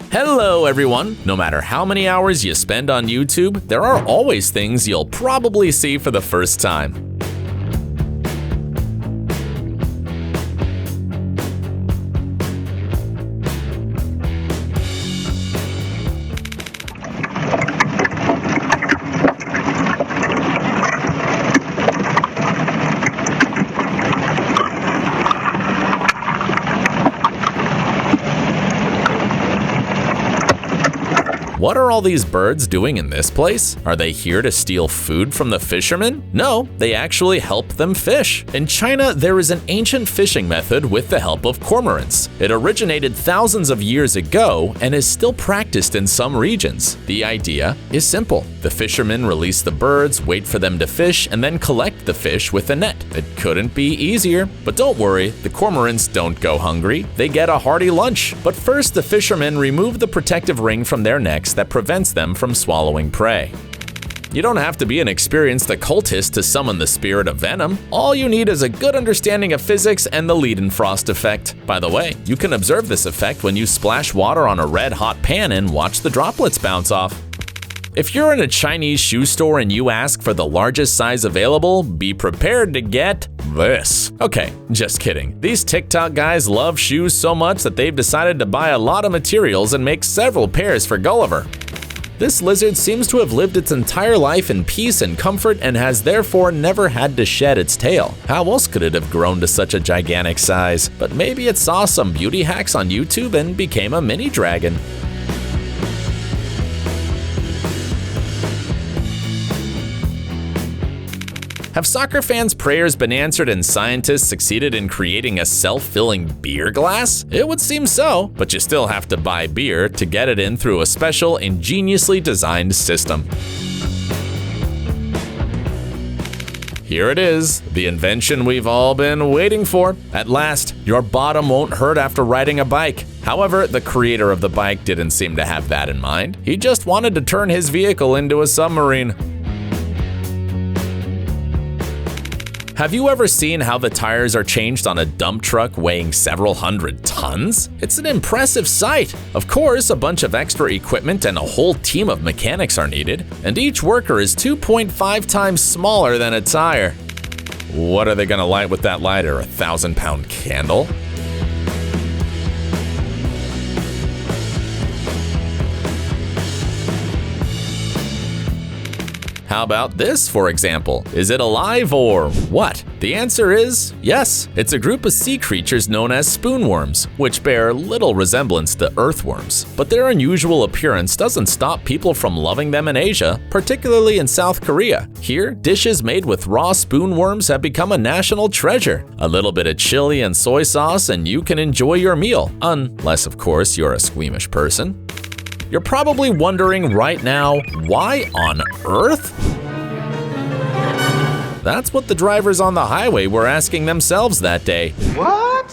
Hello everyone! No matter how many hours you spend on YouTube, there are always things you'll probably see for the first time. What are all these birds doing in this place? Are they here to steal food from the fishermen? No, they actually help them fish. In China, there is an ancient fishing method with the help of cormorants. It originated thousands of years ago and is still practiced in some regions. The idea is simple. The fishermen release the birds, wait for them to fish, and then collect the fish with a net. It couldn't be easier. But don't worry, the cormorants don't go hungry. They get a hearty lunch. But first, the fishermen remove the protective ring from their necks that prevents them from swallowing prey. You don't have to be an experienced occultist to summon the spirit of venom. All you need is a good understanding of physics and the Leidenfrost effect. By the way, you can observe this effect when you splash water on a red-hot pan and watch the droplets bounce off. If you're in a Chinese shoe store and you ask for the largest size available, be prepared to get this. Okay, just kidding. These TikTok guys love shoes so much that they've decided to buy a lot of materials and make several pairs for Gulliver. This lizard seems to have lived its entire life in peace and comfort and has therefore never had to shed its tail. How else could it have grown to such a gigantic size? But maybe it saw some beauty hacks on YouTube and became a mini dragon. Have soccer fans' prayers been answered and scientists succeeded in creating a self-filling beer glass? It would seem so, but you still have to buy beer to get it in through a special, ingeniously designed system. Here it is, the invention we've all been waiting for. At last, your bottom won't hurt after riding a bike. However, the creator of the bike didn't seem to have that in mind. He just wanted to turn his vehicle into a submarine. Have you ever seen how the tires are changed on a dump truck weighing several hundred tons? It's an impressive sight. Of course, a bunch of extra equipment and a whole team of mechanics are needed, and each worker is 2.5 times smaller than a tire. What are they gonna light with that lighter, a 1,000-pound candle? How about this, for example? Is it alive or what? The answer is yes. It's a group of sea creatures known as spoonworms, which bear little resemblance to earthworms. But their unusual appearance doesn't stop people from loving them in Asia, particularly in South Korea. Here, dishes made with raw spoonworms have become a national treasure. A little bit of chili and soy sauce and you can enjoy your meal, unless of course you're a squeamish person. You're probably wondering right now, why on earth? That's what the drivers on the highway were asking themselves that day. What?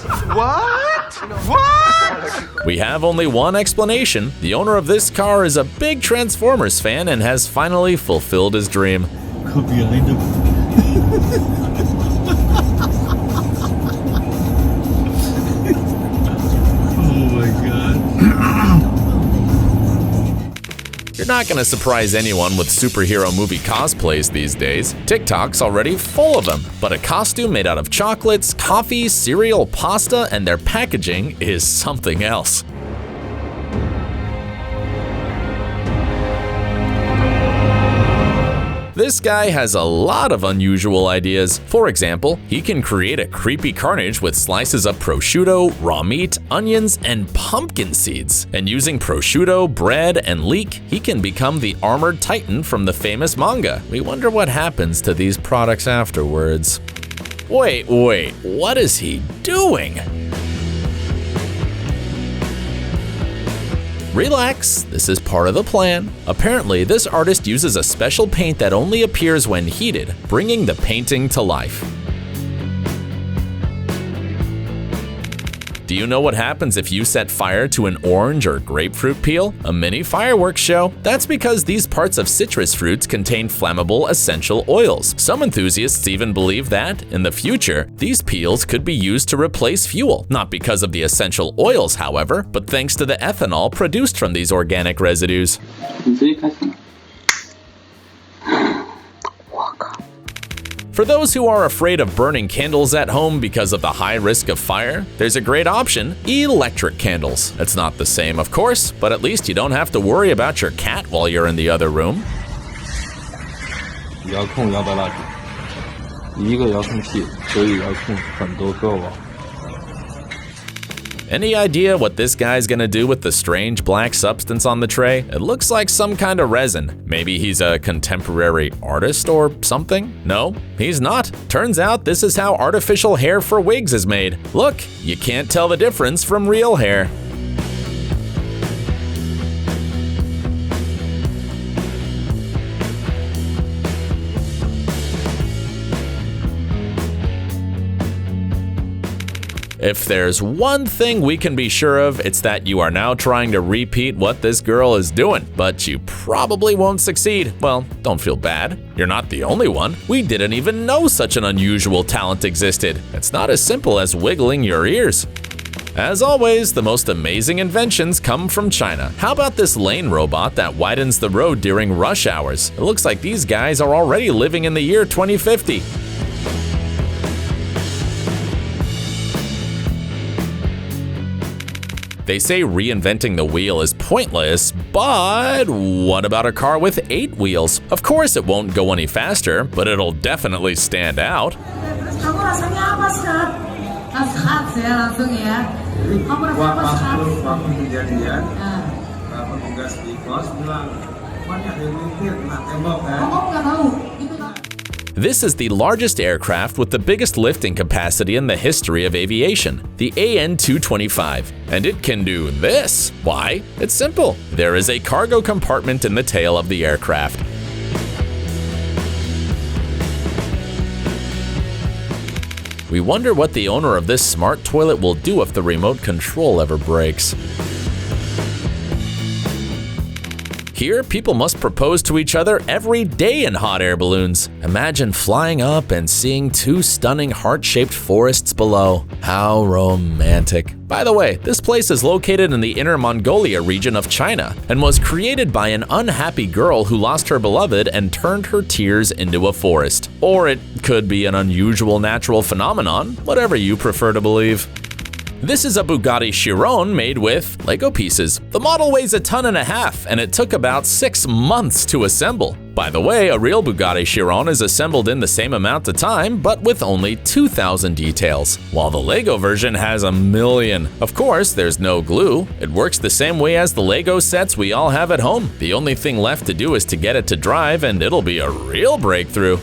We have only one explanation. The owner of this car is a big Transformers fan and has finally fulfilled his dream. Could be behind him. You're not gonna surprise anyone with superhero movie cosplays these days. TikTok's already full of them. But a costume made out of chocolates, coffee, cereal, pasta, and their packaging is something else. This guy has a lot of unusual ideas. For example, he can create a creepy carnage with slices of prosciutto, raw meat, onions, and pumpkin seeds. And using prosciutto, bread, and leek, he can become the armored titan from the famous manga. We wonder what happens to these products afterwards. Wait, what is he doing? Relax, this is part of the plan. Apparently, this artist uses a special paint that only appears when heated, bringing the painting to life. Do you know what happens if you set fire to an orange or grapefruit peel? A mini fireworks show. That's because these parts of citrus fruits contain flammable essential oils. Some enthusiasts even believe that, in the future, these peels could be used to replace fuel. Not because of the essential oils, however, but thanks to the ethanol produced from these organic residues. For those who are afraid of burning candles at home because of the high risk of fire, there's a great option: electric candles. It's not the same, of course, but at least you don't have to worry about your cat while you're in the other room. 遥控摇的蜡烛，一个遥控器可以遥控很多个网。 Any idea what this guy's gonna do with the strange black substance on the tray? It looks like some kind of resin. Maybe he's a contemporary artist or something? No, he's not. Turns out this is how artificial hair for wigs is made. Look, you can't tell the difference from real hair. If there's one thing we can be sure of, it's that you are now trying to repeat what this girl is doing, but you probably won't succeed. Well, don't feel bad. You're not the only one. We didn't even know such an unusual talent existed. It's not as simple as wiggling your ears. As always, the most amazing inventions come from China. How about this lane robot that widens the road during rush hours? It looks like these guys are already living in the year 2050. They say reinventing the wheel is pointless, but what about a car with 8 wheels? Of course it won't go any faster, but it'll definitely stand out. This is the largest aircraft with the biggest lifting capacity in the history of aviation, the AN-225, and it can do this. Why? It's simple. There is a cargo compartment in the tail of the aircraft. We wonder what the owner of this smart toilet will do if the remote control ever breaks. Here, people must propose to each other every day in hot air balloons. Imagine flying up and seeing 2 stunning heart-shaped forests below. How romantic. By the way, this place is located in the Inner Mongolia region of China and was created by an unhappy girl who lost her beloved and turned her tears into a forest. Or it could be an unusual natural phenomenon, whatever you prefer to believe. This is a Bugatti Chiron made with Lego pieces. The model weighs 1.5 tons and it took about 6 months to assemble. By the way, a real Bugatti Chiron is assembled in the same amount of time, but with only 2,000 details, while the Lego version has 1 million. Of course, there's no glue. It works the same way as the Lego sets we all have at home. The only thing left to do is to get it to drive, and it'll be a real breakthrough.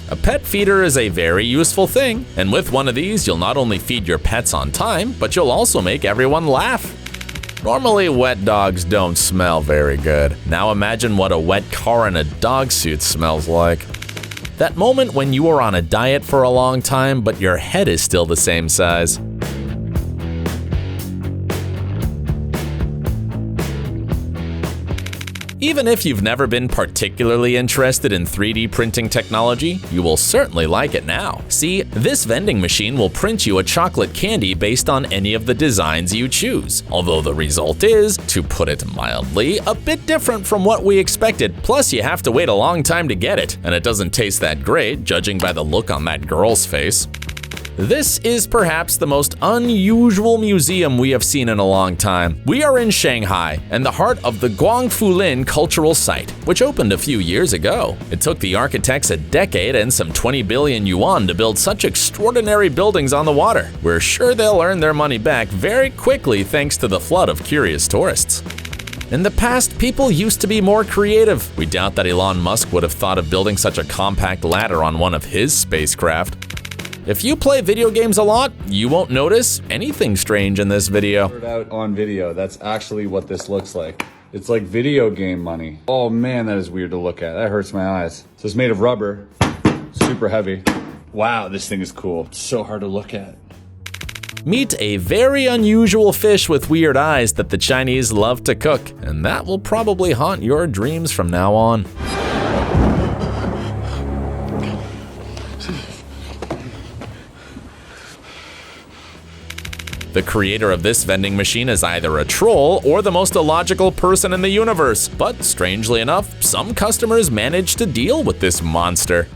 A pet feeder is a very useful thing, and with one of these you'll not only feed your pets on time, but you'll also make everyone laugh. Normally wet dogs don't smell very good. Now imagine what a wet car in a dog suit smells like. That moment when you are on a diet for a long time, but your head is still the same size. Even if you've never been particularly interested in 3D printing technology, you will certainly like it now. See, this vending machine will print you a chocolate candy based on any of the designs you choose. Although the result is, to put it mildly, a bit different from what we expected. Plus, you have to wait a long time to get it, and it doesn't taste that great, judging by the look on that girl's face. This is perhaps the most unusual museum we have seen in a long time. We are in Shanghai, and the heart of the Guangfulin Cultural Site, which opened a few years ago. It took the architects a decade and some 20 billion yuan to build such extraordinary buildings on the water. We're sure they'll earn their money back very quickly thanks to the flood of curious tourists. In the past, people used to be more creative. We doubt that Elon Musk would have thought of building such a compact ladder on one of his spacecraft. If you play video games a lot, you won't notice anything strange in this video. Out on video, that's actually what this looks like. It's like video game money. Oh man, that is weird to look at. That hurts my eyes. So it's made of rubber, super heavy. Wow, this thing is cool. It's so hard to look at. Meet a very unusual fish with weird eyes that the Chinese love to cook, and that will probably haunt your dreams from now on. The creator of this vending machine is either a troll or the most illogical person in the universe, but strangely enough, some customers manage to deal with this monster.